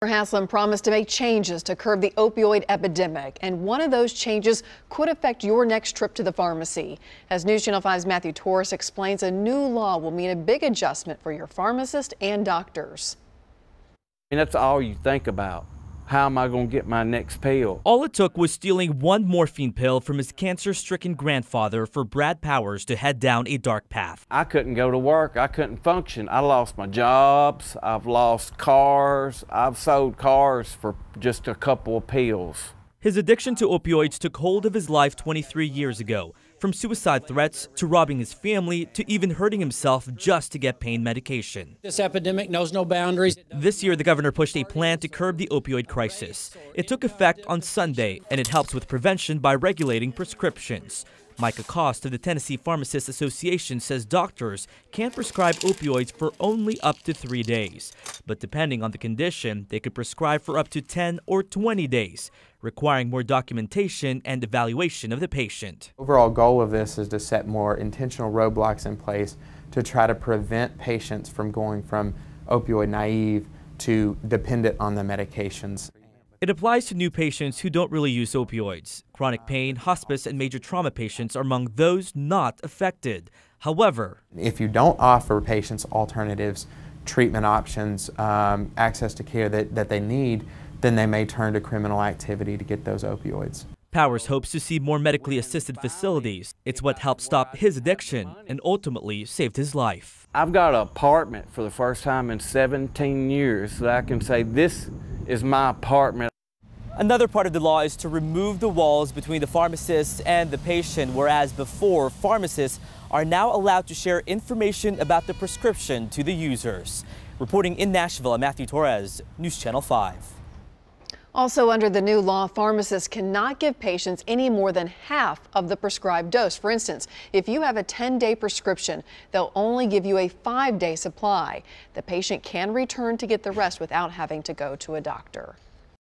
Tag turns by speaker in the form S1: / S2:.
S1: Haslam promised to make changes to curb the opioid epidemic, and one of those changes could affect your next trip to the pharmacy. As News Channel 5's Matthew Torres explains, a new law will mean a big adjustment for your pharmacist and doctors.
S2: And that's all you think about. How am I going to get my next pill?
S3: All it took was stealing one morphine pill from his cancer-stricken grandfather for Brad Powers to head down a dark path.
S2: I couldn't go to work. I couldn't function. I lost my jobs. I've lost cars. I've sold cars for just a couple of pills.
S3: His addiction to opioids took hold of his life 23 years ago. From suicide threats to robbing his family to even hurting himself just to get pain medication.
S4: This epidemic knows no boundaries.
S3: This year, the governor pushed a plan to curb the opioid crisis. It took effect on Sunday, and it helps with prevention by regulating prescriptions. Micah Cost of the Tennessee Pharmacists Association says doctors can't prescribe opioids for only up to 3 days. But depending on the condition, they could prescribe for up to 10 or 20 days, requiring more documentation and evaluation of the patient.
S5: Overall goal of this is to set more intentional roadblocks in place to try to prevent patients from going from opioid naive to dependent on the medications.
S3: It applies to new patients who don't really use opioids. Chronic pain, hospice, and major trauma patients are among those not affected. However,
S5: if you don't offer patients alternatives, treatment options, access to care that they need, then they may turn to criminal activity to get those opioids.
S3: Powers hopes to see more medically assisted facilities. It's what helped stop his addiction and ultimately saved his life.
S2: I've got an apartment for the first time in 17 years that I can say this is my apartment.
S3: Another part of the law is to remove the walls between the pharmacist and the patient, whereas before, pharmacists are now allowed to share information about the prescription to the users. Reporting in Nashville, I'm Matthew Torres, News Channel 5.
S1: Also under the new law, pharmacists cannot give patients any more than half of the prescribed dose. For instance, if you have a 10-day prescription, they'll only give you a 5-day supply. The patient can return to get the rest without having to go to a doctor.